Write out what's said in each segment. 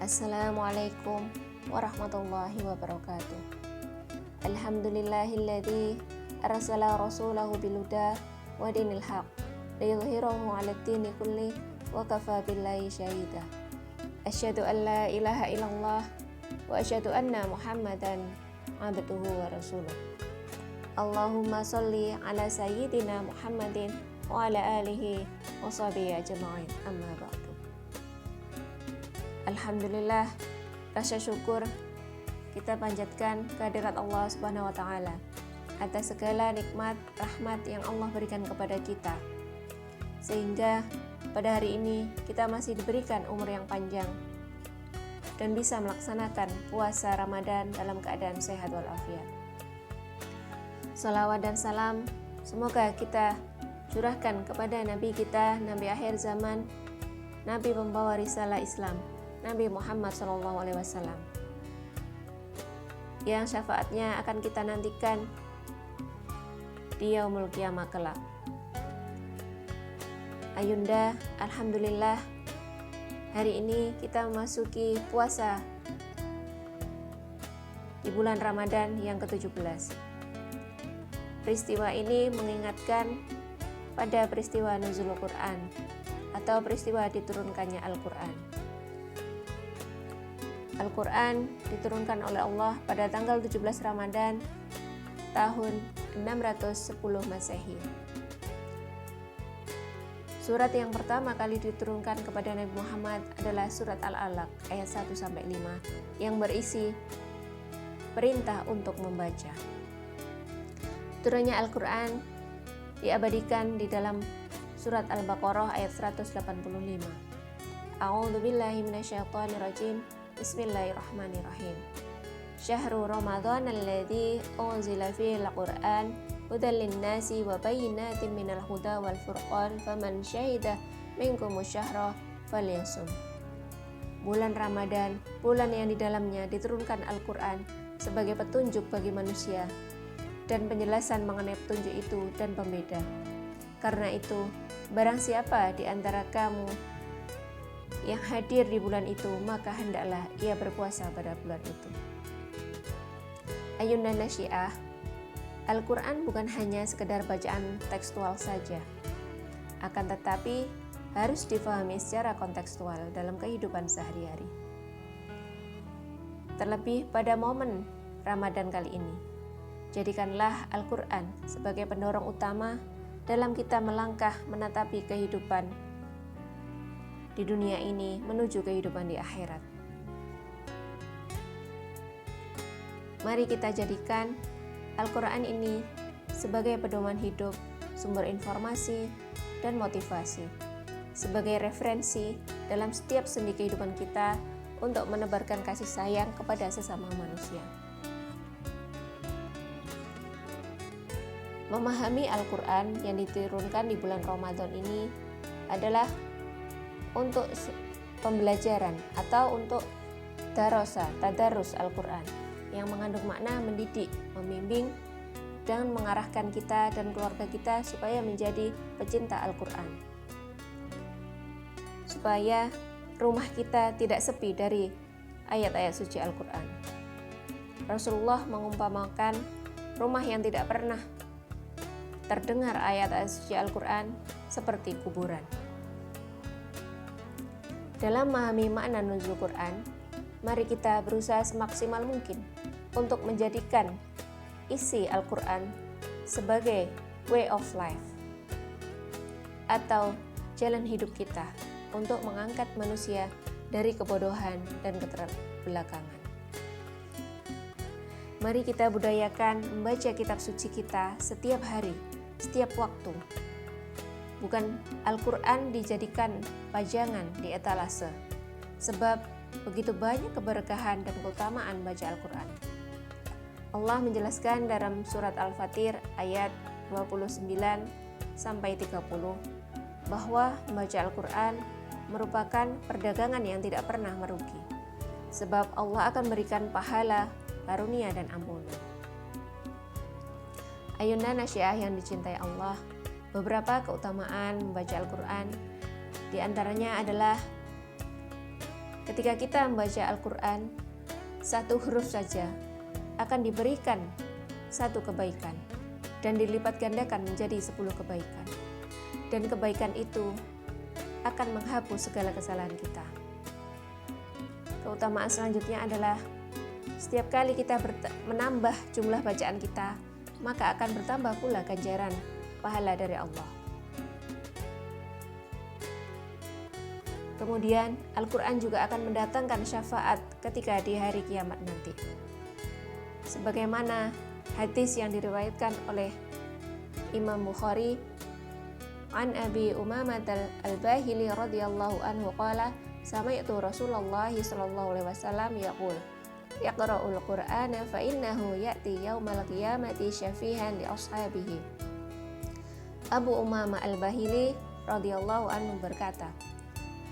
Assalamualaikum warahmatullahi wabarakatuh. Alhamdulillahilladzi arsala rasulahu bilhuda wa dinil haq liyudhhirahu 'alad dini kulli wa kafa billahi syahida. Asyhadu an la ilaha illallah wa asyhadu anna Muhammadan abduhu wa rasuluh. Allahumma sholli ala sayyidina Muhammadin wa ala alihi wa sahbihi ajma'in. Amma ba'du. Alhamdulillah, rasa syukur kita panjatkan kehadirat Allah Subhanahu wa taala atas segala nikmat, rahmat yang Allah berikan kepada kita. Sehingga pada hari ini kita masih diberikan umur yang panjang dan bisa melaksanakan puasa Ramadan dalam keadaan sehat walafiat. Salawat dan salam semoga kita curahkan kepada Nabi kita, Nabi akhir zaman, Nabi pembawa risalah Islam, Nabi Muhammad SAW, yang syafaatnya akan kita nantikan di yaumul qiyamah kelak. Ayunda, alhamdulillah, hari ini kita memasuki puasa di bulan Ramadan yang ke-17. Peristiwa ini mengingatkan pada peristiwa nuzul Quran atau peristiwa diturunkannya Al-Quran. Al-Quran diturunkan oleh Allah pada tanggal 17 Ramadan tahun 610 Masehi. Surat yang pertama kali diturunkan kepada Nabi Muhammad adalah surat Al-Alaq ayat 1-5 yang berisi perintah untuk membaca. Turunnya Al-Quran diabadikan di dalam surat Al-Baqarah ayat 185. A'udzubillahi minasyaitonirrajim. Bismillahirrahmanirrahim. Syahrul Ramadan alladzi unzila fihi al-Qur'an hudan lin-nasi wa bayyinatin minal huda wal furqan faman syahida minkum syahra falyasum. Bulan Ramadan, bulan yang di dalamnya diturunkan Al-Qur'an sebagai petunjuk bagi manusia dan penjelasan mengenai petunjuk itu dan pembeda. Karena itu, barang siapa di antara kamu yang hadir di bulan itu, maka hendaklah ia berpuasa pada bulan itu. Ayunan Nasyiah, Al-Quran bukan hanya sekedar bacaan tekstual saja, akan tetapi harus difahami secara kontekstual dalam kehidupan sehari-hari. Terlebih pada momen Ramadan kali ini, jadikanlah Al-Quran sebagai pendorong utama dalam kita melangkah menatapi kehidupan di dunia ini menuju kehidupan di akhirat. Mari kita jadikan Al-Quran ini sebagai pedoman hidup, sumber informasi, dan motivasi, sebagai referensi dalam setiap sendi kehidupan kita untuk menebarkan kasih sayang kepada sesama manusia. Memahami Al-Quran yang diturunkan di bulan Ramadan ini adalah untuk pembelajaran atau untuk tadarus Al-Quran yang mengandung makna mendidik, membimbing, dan mengarahkan kita dan keluarga kita supaya menjadi pecinta Al-Quran. Supaya rumah kita tidak sepi dari ayat-ayat suci Al-Quran. Rasulullah mengumpamakan rumah yang tidak pernah terdengar ayat-ayat suci Al-Quran seperti kuburan. Dalam memahami makna nuzul Quran, mari kita berusaha semaksimal mungkin untuk menjadikan isi Al-Quran sebagai way of life atau jalan hidup kita untuk mengangkat manusia dari kebodohan dan keterbelakangan. Mari kita budayakan membaca kitab suci kita setiap hari, setiap waktu. Bukan Al-Quran dijadikan pajangan di etalase, sebab begitu banyak keberkahan dan keutamaan baca Al-Quran. Allah menjelaskan dalam surat Al-Fatir ayat 29-30 bahwa membaca Al-Quran merupakan perdagangan yang tidak pernah merugi, sebab Allah akan berikan pahala, karunia, dan ampunan. Ayunan Nasyiah yang dicintai Allah, beberapa keutamaan membaca Al-Quran di antaranya adalah ketika kita membaca Al-Quran, satu huruf saja akan diberikan satu kebaikan dan dilipat gandakan menjadi 10 kebaikan. Dan kebaikan itu akan menghapus segala kesalahan kita. Keutamaan selanjutnya adalah setiap kali kita menambah jumlah bacaan kita, maka akan bertambah pula ganjaran pahala dari Allah. Kemudian Al-Quran juga akan mendatangkan syafaat ketika di hari kiamat nanti. Sebagaimana hadis yang diriwayatkan oleh Imam Bukhari, an Abi Umamah al-Bahili radhiyallahu anhu qala sami'tu Rasulullah sallallahu alaihi wasallam yaqul iqra'ul Qur'ana fa innahu ya'ti yaumal qiyamati syafihan li ashabihi. Abu Umamah al-Bahili radhiyallahu anhu berkata,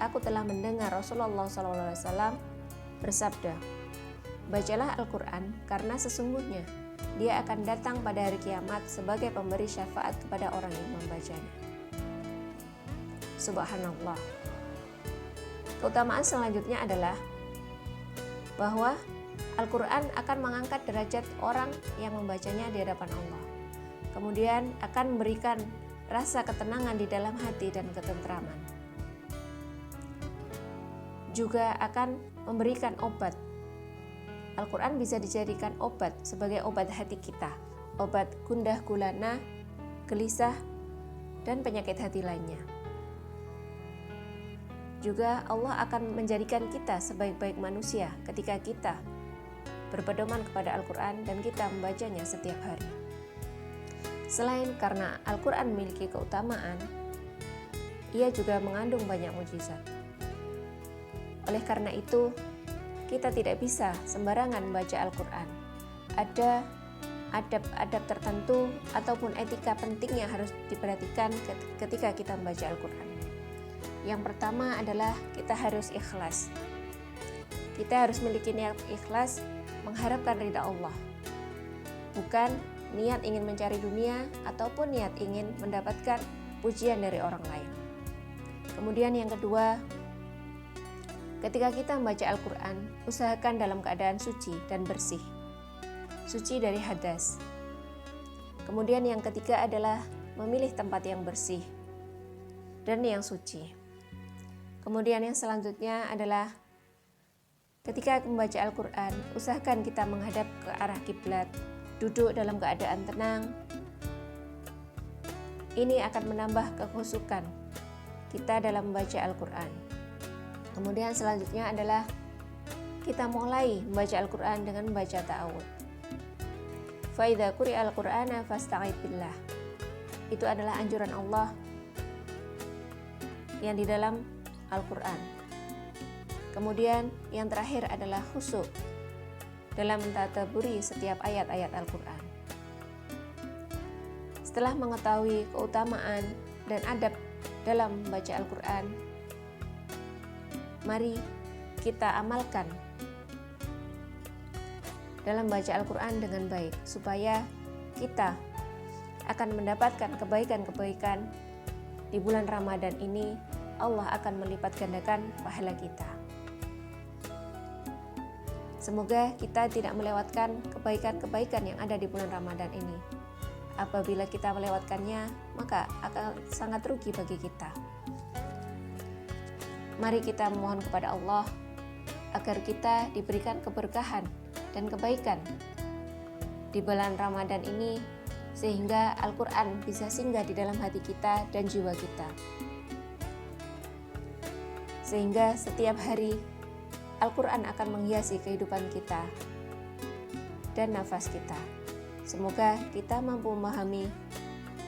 aku telah mendengar Rasulullah SAW bersabda, bacalah Al-Quran karena sesungguhnya dia akan datang pada hari kiamat sebagai pemberi syafaat kepada orang yang membacanya. Subhanallah. Keutamaan selanjutnya adalah bahwa Al-Quran akan mengangkat derajat orang yang membacanya di hadapan Allah. Kemudian akan memberikan rasa ketenangan di dalam hati dan ketentraman. Juga akan memberikan obat. Al-Quran bisa dijadikan obat sebagai obat hati kita, obat gundah gulana, gelisah, dan penyakit hati lainnya. Juga Allah akan menjadikan kita sebaik-baik manusia ketika kita berpedoman kepada Al-Quran dan kita membacanya setiap hari. Selain karena Al-Quran memiliki keutamaan, ia juga mengandung banyak mukjizat. Oleh karena itu, kita tidak bisa sembarangan membaca Al-Quran. Ada adab-adab tertentu ataupun etika penting yang harus diperhatikan ketika kita membaca Al-Quran. Yang pertama adalah kita harus ikhlas. Kita harus memiliki niat ikhlas mengharapkan ridha Allah. Bukan niat ingin mencari dunia ataupun niat ingin mendapatkan pujian dari orang lain. Kemudian yang kedua, ketika kita membaca Al-Quran, usahakan dalam keadaan suci dan bersih. Suci dari hadas. Kemudian yang ketiga adalah memilih tempat yang bersih dan yang suci. Kemudian yang selanjutnya adalah ketika membaca Al-Quran, usahakan kita menghadap ke arah kiblat, duduk dalam keadaan tenang. Ini akan menambah kekhusyukan kita dalam membaca Al-Quran. Kemudian selanjutnya adalah kita mulai membaca Al-Quran dengan membaca ta'awudz. Fa idza quri'al Qur'ana fasta'idz billah. Itu adalah anjuran Allah yang di dalam Al-Quran. Kemudian yang terakhir adalah khusyuk dalam mentadabburi setiap ayat-ayat Al-Quran. Setelah mengetahui keutamaan dan adab dalam membaca Al-Quran, mari kita amalkan dalam membaca Al-Quran dengan baik, supaya kita akan mendapatkan kebaikan-kebaikan di bulan Ramadan ini. Allah akan melipat gandakan pahala kita. Semoga kita tidak melewatkan kebaikan-kebaikan yang ada di bulan Ramadan ini. Apabila kita melewatkannya, maka akan sangat rugi bagi kita. Mari kita memohon kepada Allah agar kita diberikan keberkahan dan kebaikan di bulan Ramadan ini, sehingga Al-Quran bisa singgah di dalam hati kita dan jiwa kita. Sehingga setiap hari Al-Quran akan menghiasi kehidupan kita dan nafas kita. Semoga kita mampu memahami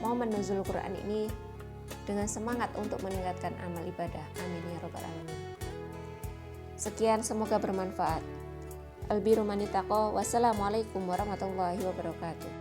momen nuzul Quran ini dengan semangat untuk meningkatkan amal ibadah. Amin ya rabbal alamin. Sekian, semoga bermanfaat. Albiru man ittaqa. Wassalamualaikum warahmatullahi wabarakatuh.